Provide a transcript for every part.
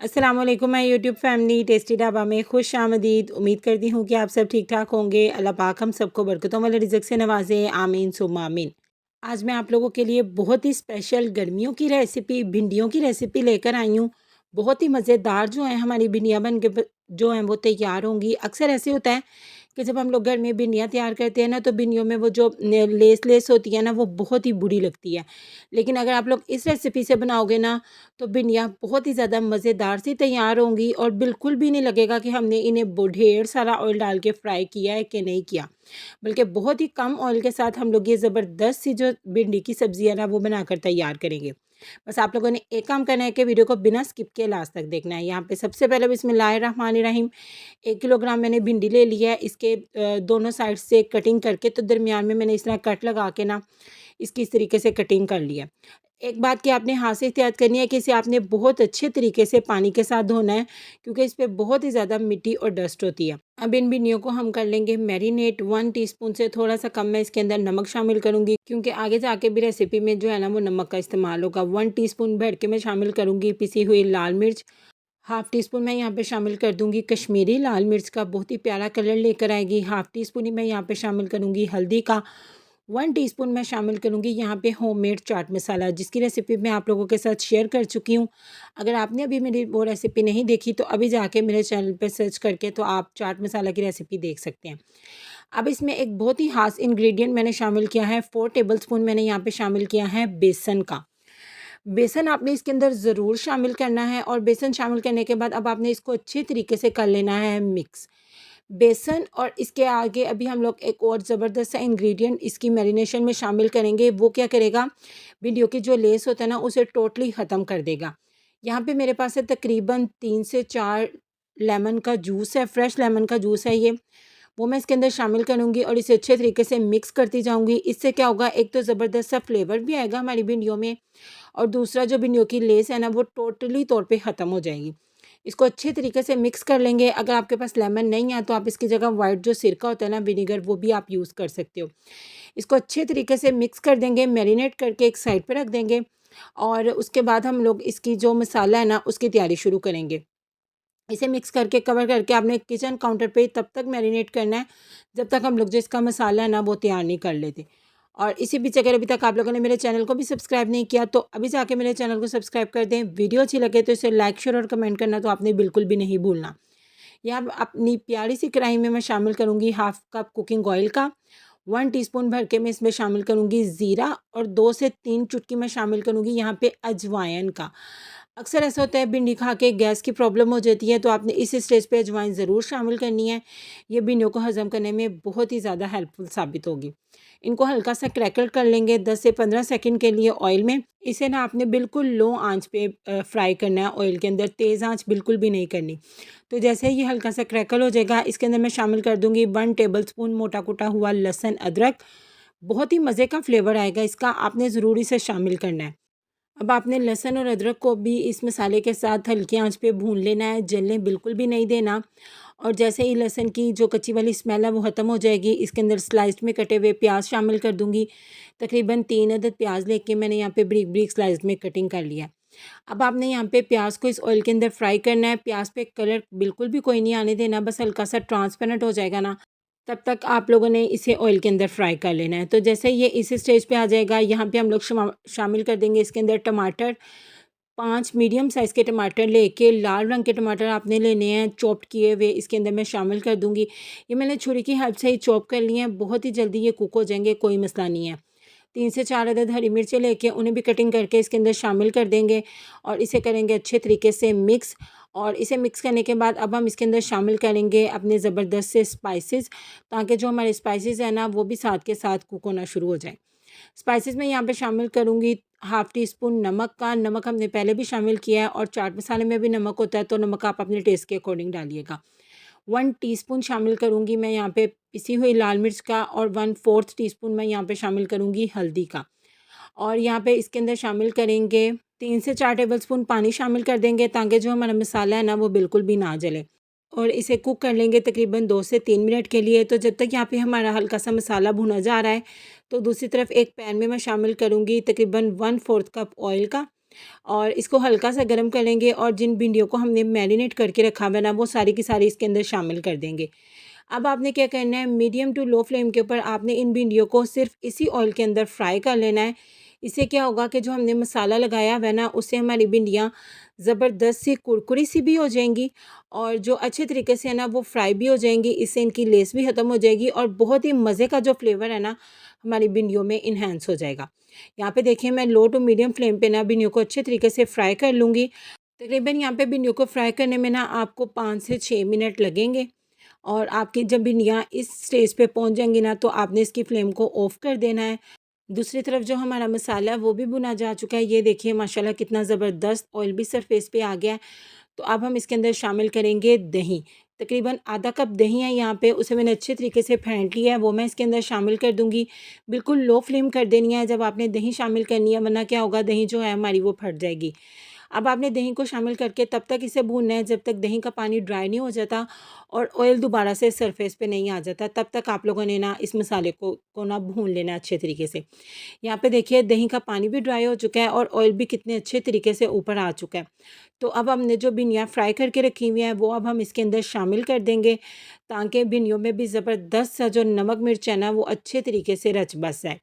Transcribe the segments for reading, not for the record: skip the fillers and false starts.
अस्सलाम वालेकुम मैं यूट्यूब फैमिली टेस्टी ढाबा में खुश आमदीद। उम्मीद करती हूँ कि आप सब ठीक ठाक होंगे। अल्लाह पाक हम सबको बरकतों वाले रिज़्क़ से नवाजे, आमीन सुम्मा आमीन। आज मैं आप लोगों के लिए बहुत ही स्पेशल गर्मियों की रेसिपी भिंडियों की रेसिपी लेकर आई हूँ। बहुत ही मज़ेदार जो है हमारी भिंडियाँ बन के जो हैं वो तैयार होंगी। अक्सर ऐसे होता है कि जब हम लोग घर में भिंडियाँ तैयार करते हैं ना, तो भिंडियों में वो जो लेस लेस होती है ना, वो बहुत ही बुरी लगती है। लेकिन अगर आप लोग इस रेसिपी से बनाओगे ना, तो भिंडियाँ बहुत ही ज़्यादा मज़ेदार सी तैयार होंगी और बिल्कुल भी नहीं लगेगा कि हमने इन्हें ढेर सारा ऑयल डाल के फ्राई किया है कि नहीं किया। बल्कि बहुत ही कम ऑयल के साथ हम लोग ये ज़बरदस्त सी जो भिंडी की सब्ज़ी है ना, वो बनाकर तैयार करेंगे। बस आप लोगों ने एक काम करना है कि वीडियो को बिना स्किप किए लास्ट तक देखना है। यहाँ पे सबसे पहले बिस्मिल्लाहिर्रहमानिर्रहीम 1 किलोग्राम मैंने भिंडी ले लिया है। इसके दोनों साइड से कटिंग करके, तो दरमियान में मैंने इस तरह कट लगा के ना इसकी इस तरीके से कटिंग कर ली है। एक बात कि आपने हाथ से एहतियात करनी है कि इसे आपने बहुत अच्छे तरीके से पानी के साथ धोना है, क्योंकि इस पे बहुत ही ज़्यादा मिट्टी और डस्ट होती है। अब इन भिंडियों को हम कर लेंगे मैरिनेट। 1 टीस्पून से थोड़ा सा कम मैं इसके अंदर नमक शामिल करूँगी, क्योंकि आगे जाके भी रेसिपी में जो है ना वो नमक का इस्तेमाल होगा। 1 टीस्पून भर के मैं शामिल करूँगी पिसी हुई लाल मिर्च। हाफ़ टी स्पून मैं यहाँ पे शामिल कर दूँगी कश्मीरी लाल मिर्च का, बहुत ही प्यारा कलर लेकर आएगी। हाफ़ टी स्पून ही मैं यहाँ पे शामिल करूँगी हल्दी का। 1 टीस्पून मैं शामिल करूँगी यहाँ पे होममेड चाट मसाला, जिसकी रेसिपी मैं आप लोगों के साथ शेयर कर चुकी हूँ। अगर आपने अभी मेरी वो रेसिपी नहीं देखी, तो अभी जाके मेरे चैनल पे सर्च करके तो आप चाट मसाला की रेसिपी देख सकते हैं। अब इसमें एक बहुत ही ख़ास इंग्रेडिएंट मैंने शामिल किया है। 4 टेबलस्पून मैंने यहाँ पे शामिल किया है बेसन का। बेसन आपने इसके अंदर ज़रूर शामिल करना है, और बेसन शामिल करने के बाद अब आपने इसको अच्छे तरीके से कर लेना है मिक्स। बेसन और इसके आगे अभी हम लोग एक और ज़बरदस्त सा इंग्रेडिएंट इसकी मैरिनेशन में शामिल करेंगे। वो क्या करेगा, भिंडियों की जो लेस होता है ना, उसे टोटली ख़त्म कर देगा। यहाँ पे मेरे पास है तकरीबन 3 से 4 लेमन का जूस है, फ्रेश लेमन का जूस है ये। वो मैं इसके अंदर शामिल करूँगी और इसे अच्छे तरीके से मिक्स करती जाऊँगी। इससे क्या होगा, एक तो ज़बरदस्त सा फ्लेवर भी आएगा हमारी भिंडियों में, और दूसरा जो भिंडियों की लेस है ना, वो टोटली तौर पे ख़त्म हो जाएगी। इसको अच्छे तरीके से मिक्स कर लेंगे। अगर आपके पास लेमन नहीं है, तो आप इसकी जगह वाइट जो सिरका होता है ना, विनेगर, वो भी आप यूज़ कर सकते हो। इसको अच्छे तरीके से मिक्स कर देंगे, मैरिनेट करके एक साइड पे रख देंगे, और उसके बाद हम लोग इसकी जो मसाला है ना, उसकी तैयारी शुरू करेंगे। इसे मिक्स करके कवर करके आपने किचन काउंटर पे तब तक मैरिनेट करना है, जब तक हम लोग जो इसका मसाला है ना, वो तैयार नहीं कर लेते। और इसी बीच अगर अभी तक आप लोगों ने मेरे चैनल को भी सब्सक्राइब नहीं किया, तो अभी जाके मेरे चैनल को सब्सक्राइब कर दें। वीडियो अच्छी लगे तो इसे लाइक, शेयर और कमेंट करना तो आपने बिल्कुल भी नहीं भूलना। यहाँ अपनी प्यारी सी कढ़ाई में मैं शामिल करूँगी हाफ़ कप कुकिंग ऑयल का। 1 टीस्पून भर के मैं इसमें शामिल करूँगी ज़ीरा, और 2 से 3 चुटकी मैं शामिल करूँगी यहाँ पे अजवाइन का। अक्सर ऐसा होता है भिंडी खा के गैस की प्रॉब्लम हो जाती है, तो आपने इस स्टेज पे अजवाइन ज़रूर शामिल करनी है। ये भिंडियों को हज़म करने में बहुत ही ज़्यादा हेल्पफुल साबित होगी। इनको हल्का सा क्रैकल कर लेंगे 10 से 15 सेकंड के लिए ऑयल में। इसे ना आपने बिल्कुल लो आंच पे फ्राई करना है ऑयल के अंदर, तेज़ आंच बिल्कुल भी नहीं करनी। तो जैसे ही ये हल्का सा क्रैकल हो जाएगा, इसके अंदर मैं शामिल कर दूँगी 1 टेबलस्पून मोटा कूटा हुआ लहसुन अदरक। बहुत ही मज़े का फ्लेवर आएगा इसका, आपने ज़रूर इसे शामिल करना है। अब आपने लहसुन और अदरक को भी इस मसाले के साथ हल्की आंच पे भून लेना है, जलने बिल्कुल भी नहीं देना। और जैसे ही लहसुन की जो कच्ची वाली स्मेल है वो ख़त्म हो जाएगी, इसके अंदर स्लाइस्ड में कटे हुए प्याज शामिल कर दूंगी। तकरीबन 3 अदद प्याज लेके मैंने यहाँ पे ब्रीक ब्रीक स्लाइस्ड में कटिंग कर लिया है। अब आपने यहाँ पे प्याज को इस ऑयल के अंदर फ्राई करना है। प्याज पे कलर बिल्कुल भी कोई नहीं आने देना, बस हल्का सा ट्रांसपेरेंट हो जाएगा ना, तब तक आप लोगों ने इसे ऑयल के अंदर फ्राई कर लेना है। तो जैसे ये इस स्टेज पे आ जाएगा, यहाँ पे हम लोग शामिल कर देंगे इसके अंदर टमाटर। 5 मीडियम साइज़ के टमाटर लेके, लाल रंग के टमाटर आपने लेने हैं चॉप्ड किए हुए, इसके अंदर मैं शामिल कर दूँगी। ये मैंने छुरी की हेल्प से ही चॉप कर लिए हैं, बहुत ही जल्दी ये कुक हो जाएँगे, कोई मसला नहीं है। 3 से 4 अदद हरी मिर्चें लेके उन्हें भी कटिंग करके इसके अंदर शामिल कर देंगे, और इसे करेंगे अच्छे तरीके से मिक्स। और इसे मिक्स करने के बाद अब हम इसके अंदर शामिल करेंगे अपने ज़बरदस्त से स्पाइसेस, ताकि जो हमारे स्पाइसेस हैं ना, वो भी साथ के साथ कुक होना शुरू हो जाए। स्पाइसेस में यहाँ पे शामिल करूँगी हाफ़ टी स्पून नमक का। नमक हमने पहले भी शामिल किया है, और चाट मसाले में भी नमक होता है, तो नमक आप अपने टेस्ट के अकॉर्डिंग डालिएगा। 1 टीस्पून शामिल करूँगी मैं यहाँ पे पिसी हुई लाल मिर्च का, और 1/4 टीस्पून मैं यहाँ पे शामिल करूँगी हल्दी का। और यहाँ पे इसके अंदर शामिल करेंगे 3 से 4 टेबलस्पून पानी शामिल कर देंगे, ताकि जो हमारा मसाला है ना, वो बिल्कुल भी ना जले। और इसे कुक कर लेंगे तकरीबन 2 से 3 मिनट के लिए। तो जब तक यहाँ पे हमारा हल्का सा मसाला भुना जा रहा है, तो दूसरी तरफ एक पैन में मैं शामिल करूँगी तकरीबन 1/4 कप ऑयल का। और इसको हल्का सा गर्म कर लेंगे और जिन भिंडियों को हमने मैरिनेट करके रखा हुआ है ना, वो सारी की सारी इसके अंदर शामिल कर देंगे। अब आपने क्या करना है, मीडियम टू लो फ्लेम के ऊपर आपने इन भिंडियों को सिर्फ इसी ऑयल के अंदर फ्राई कर लेना है। इससे क्या होगा कि जो हमने मसाला लगाया हुआ है ना, उससे हमारी भिंडियाँ ज़बरदस्त सी कुरकुरी सी भी हो जाएंगी और जो अच्छे तरीके से है ना वो फ्राई भी हो जाएंगी। इससे इनकी लेस भी ख़त्म हो जाएगी और बहुत ही मज़े का जो फ्लेवर है ना, हमारी भिंडियों में इन्हेंस हो जाएगा। यहाँ पे देखिए, मैं लो टू मीडियम फ्लेम पे ना भिंडियों को अच्छे तरीके से फ्राई कर लूँगी। तकरीबन यहाँ पे भिंडियों को फ्राई करने में ना आपको 5 से 6 मिनट लगेंगे। और आपकी जब भिंडियाँ इस स्टेज पे पहुँच जाएँगी ना, तो आपने इसकी फ्लेम को ऑफ़ कर देना है। दूसरी तरफ जो हमारा मसाला है वो भी भुना जा चुका है। ये देखिए माशाल्लाह कितना ज़बरदस्त ऑयल भी सरफेस पे आ गया है। तो अब हम इसके अंदर शामिल करेंगे दही। तकरीबन आधा कप दही है यहाँ पे, उसे मैंने अच्छे तरीके से फेंट लिया है, वो मैं इसके अंदर शामिल कर दूँगी। बिल्कुल लो फ्लेम कर देनी है जब आपने दही शामिल करनी है, वरना क्या होगा, दही जो है हमारी वो फट जाएगी। अब आपने दही को शामिल करके तब तक इसे भूनना है जब तक दही का पानी ड्राई नहीं हो जाता और ऑयल दोबारा से सरफेस पे नहीं आ जाता। तब तक आप लोगों ने ना इस मसाले को ना भून लेना है अच्छे तरीके से। यहाँ पे देखिए दही का पानी भी ड्राई हो चुका है और ऑयल भी कितने अच्छे तरीके से ऊपर आ चुका है। तो अब हमने जो भिंडियाँ फ्राई करके रखी हुई हैं वो अब हम इसके अंदर शामिल कर देंगे, ताकि भिंडियों में भी ज़बरदस्त सा जो नमक मिर्च है ना वो अच्छे तरीके से रच बस जाए।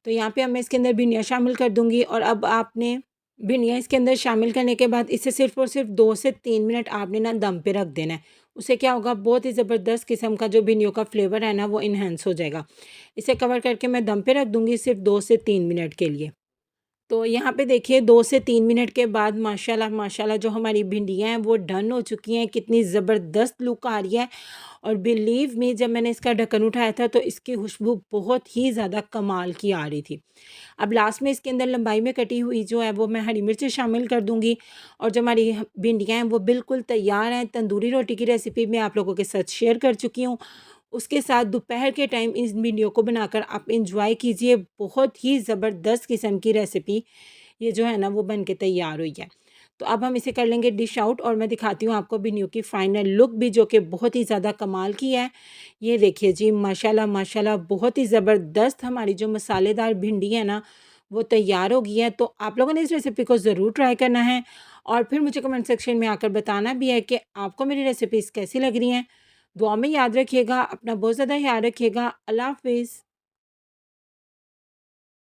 तो यहाँ पे अब मैं इसके अंदर भिंडियाँ शामिल कर दूँगी और अब आपने भिंडियाँ इसके अंदर शामिल करने के बाद इसे सिर्फ़ और सिर्फ 2 से 3 मिनट आपने ना दम पे रख देना है। उससे क्या होगा, बहुत ही ज़बरदस्त किस्म का जो भिंडियों का फ्लेवर है ना वो एनहांस हो जाएगा। इसे कवर करके मैं दम पे रख दूँगी सिर्फ़ 2 से 3 मिनट के लिए। तो यहाँ पे देखिए 2 से 3 मिनट के बाद माशाल्लाह माशाल्लाह जो हमारी भिंडियाँ हैं वो डन हो चुकी हैं। कितनी ज़बरदस्त लुक आ रही है और बिलीव मी, जब मैंने इसका ढक्कन उठाया था तो इसकी खुशबू बहुत ही ज़्यादा कमाल की आ रही थी। अब लास्ट में इसके अंदर लंबाई में कटी हुई जो है वो मैं हरी मिर्ची शामिल कर दूँगी और जो हमारी भिंडियाँ हैं वो बिल्कुल तैयार हैं। तंदूरी रोटी की रेसिपी मैं आप लोगों के साथ शेयर कर चुकी हूँ। उसके साथ दोपहर के टाइम इन वीडियो को बनाकर आप एंजॉय कीजिए। बहुत ही ज़बरदस्त किस्म की रेसिपी ये जो है ना वो बन के तैयार हुई है। तो अब हम इसे कर लेंगे डिश आउट और मैं दिखाती हूँ आपको भिंडियों की फाइनल लुक भी, जो कि बहुत ही ज़्यादा कमाल की है। ये देखिए जी, माशाल्लाह माशाल्लाह बहुत ही ज़बरदस्त हमारी जो मसालेदार भिंडी है ना वो तैयार हो गई है। तो आप लोगों ने इस रेसिपी को ज़रूर ट्राई करना है और फिर मुझे कमेंट सेक्शन में आकर बताना भी है कि आपको मेरी रेसिपीज़ कैसी लग रही हैं। दुआ में याद रखिएगा, अपना बहुत ज़्यादा ख्याल रखिएगा। अल्लाह हाफ़िज़।